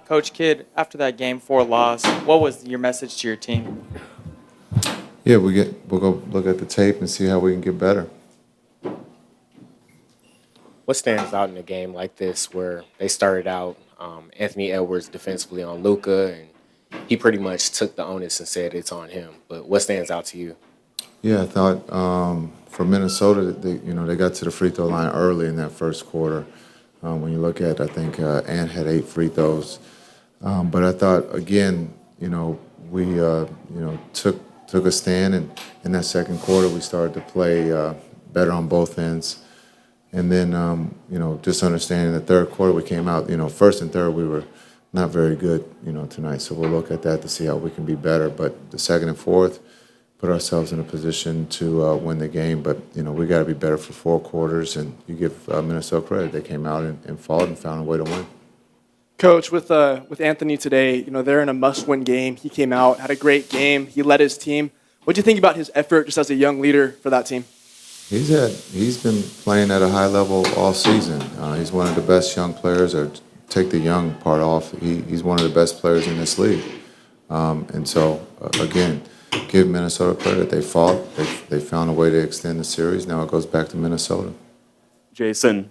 Coach Kidd, after that Game 4 loss, what was your message to your team? Yeah, we'll go look at the tape and see how we can get better. What stands out in a game like this where they started out Anthony Edwards defensively on Luka, and he pretty much took the onus and said it's on him. But what stands out to you? Yeah, I thought for Minnesota, they got to the free throw line early in that first quarter. When you look at, I think Ant had 8 free throws, but I thought again, we took a stand, and in that second quarter we started to play better on both ends. And then, just understanding the third quarter, we came out, first and third, we were not very good, tonight. So we'll look at that to see how we can be better. But the second and fourth, put ourselves in a position to win the game. But, we got to be better for 4 quarters. And you give Minnesota credit. They came out and fought and found a way to win. Coach, with Anthony today, they're in a must-win game. He came out, had a great game. He led his team. What do you think about his effort just as a young leader for that team? He's been playing at a high level all season. He's one of the best young players, or take the young part off, he's one of the best players in this league. And so, again, give Minnesota credit. They fought. They found a way to extend the series. Now it goes back to Minnesota. Jason,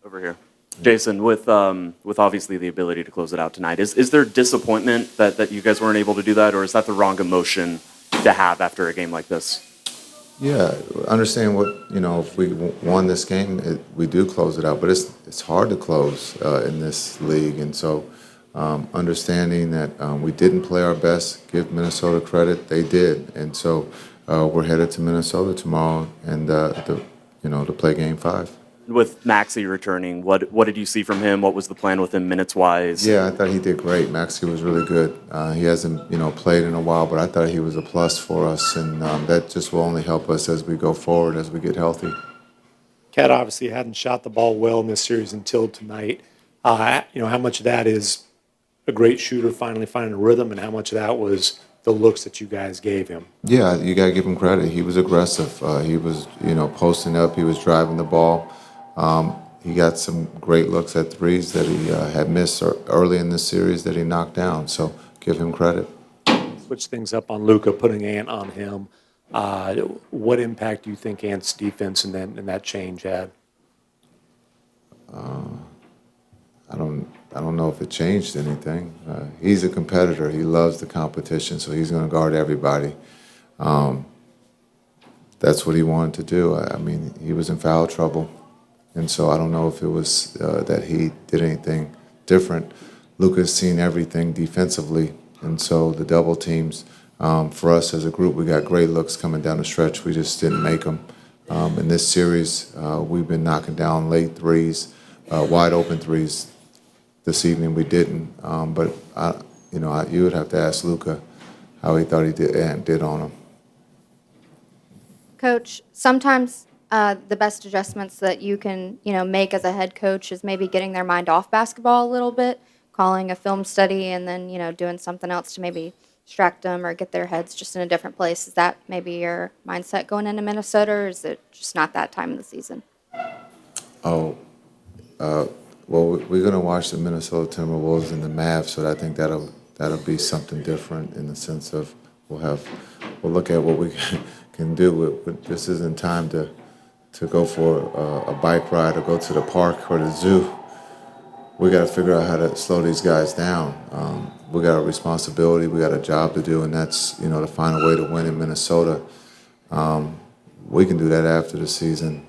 over here. Jason, with obviously the ability to close it out tonight, is there disappointment that you guys weren't able to do that, or is that the wrong emotion to have after a game like this? Yeah, understand what, if we won this game, we do close it out, but it's hard to close in this league. And so understanding that we didn't play our best, give Minnesota credit, they did. And so we're headed to Minnesota tomorrow and to play Game 5. With Maxey returning, what did you see from him? What was the plan with him minutes-wise? Yeah, I thought he did great. Maxey was really good. He hasn't, played in a while, but I thought he was a plus for us, and that just will only help us as we go forward, as we get healthy. Cat obviously hadn't shot the ball well in this series until tonight. How much of that is a great shooter finally finding a rhythm, and how much of that was the looks that you guys gave him? Yeah, you got to give him credit. He was aggressive. He was, posting up. He was driving the ball. He got some great looks at threes that he had missed early in this series that he knocked down. So give him credit. Switch things up on Luka, putting Ant on him. What impact do you think Ant's defense and that change had? I don't know if it changed anything. He's a competitor. He loves the competition, so he's going to guard everybody. That's what he wanted to do. I mean, he was in foul trouble. And so I don't know if it was that he did anything different. Luka's seen everything defensively, and so the double teams, for us as a group, we got great looks coming down the stretch. We just didn't make them. In this series, we've been knocking down late threes, wide open threes. This evening we didn't, but you would have to ask Luka how he thought he did on him. Coach, sometimes the best adjustments that you can, make as a head coach is maybe getting their mind off basketball a little bit, calling a film study, and then, doing something else to maybe distract them or get their heads just in a different place. Is that maybe your mindset going into Minnesota, or is it just not that time of the season? Well, we're going to watch the Minnesota Timberwolves and the Mavs, so I think that'll be something different in the sense of we'll look at what we can do. This isn't time to go for a bike ride or go to the park or the zoo. We got to figure out how to slow these guys down. We got a responsibility. We got a job to do, and that's to find a way to win in Minnesota. We can do that after the season.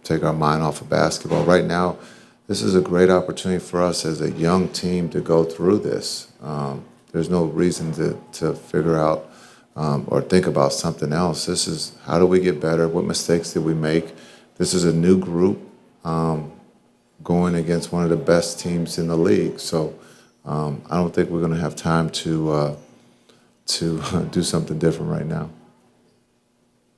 Take our mind off of basketball. Right now, this is a great opportunity for us as a young team to go through this. There's no reason to figure out or think about something else. This is how do we get better? What mistakes did we make? This is a new group going against one of the best teams in the league. So I don't think we're going to have time to do something different right now.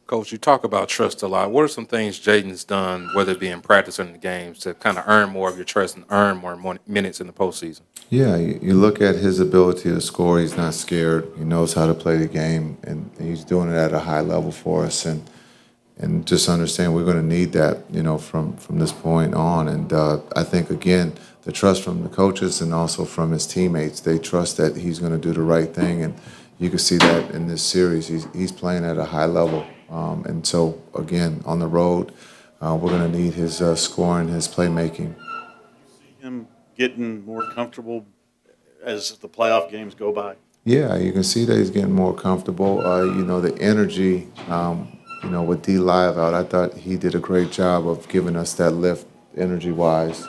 Coach, you talk about trust a lot. What are some things Jaden's done, whether it be in practice or in the games, to kind of earn more of your trust and earn more minutes in the postseason? Yeah, you look at his ability to score. He's not scared. He knows how to play the game, and he's doing it at a high level for us. And just understand we're going to need that, from this point on. And I think, again, the trust from the coaches and also from his teammates. They trust that he's going to do the right thing, and you can see that in this series. He's playing at a high level, and so again on the road, we're going to need his scoring, his playmaking. Him getting more comfortable as the playoff games go by? Yeah, you can see that he's getting more comfortable. The energy, with D Live out, I thought he did a great job of giving us that lift energy-wise.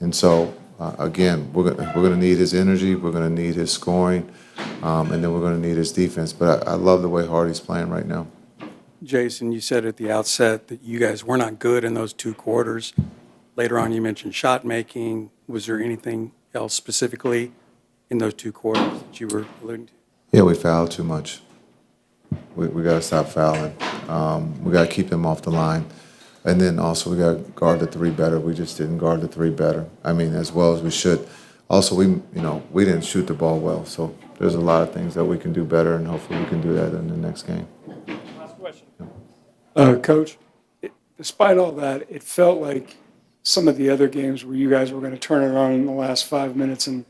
And so, again, we're gonna need his energy, we're gonna need his scoring, and then we're gonna need his defense. But I love the way Hardy's playing right now. Jason, you said at the outset that you guys were not good in those 2 quarters. Later on, you mentioned shot making. Was there anything else specifically in those 2 quarters that you were alluding to? Yeah, we fouled too much. We got to stop fouling. We got to keep them off the line. And then also we got to guard the 3 better. We just didn't guard the 3 better. I mean, as well as we should. Also, we didn't shoot the ball well. So there's a lot of things that we can do better, and hopefully we can do that in the next game. Last question. Coach, despite all that, it felt like some of the other games where you guys were going to turn it on in the last 5 minutes and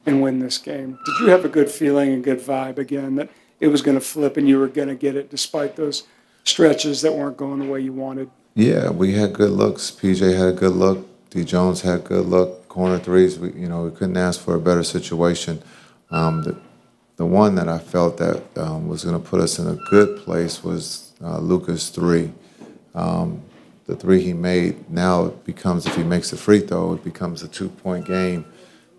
win this game. Did you have a good feeling and good vibe again that it was going to flip and you were going to get it despite those stretches that weren't going the way you wanted? Yeah, we had good looks. PJ had a good look. D. Jones had a good look. Corner threes, we couldn't ask for a better situation. The one that I felt that was going to put us in a good place was Luka's 3. The 3 he made, now it becomes, if he makes a free throw, it becomes a 2-point game.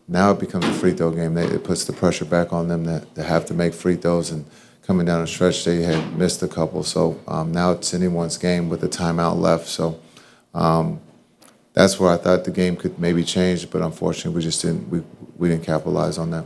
Now it becomes a free throw game. It puts the pressure back on them to have to make free throws, and coming down the stretch, they had missed a couple. So now it's anyone's game with a timeout left. So that's where I thought the game could maybe change, but unfortunately we just didn't capitalize on that.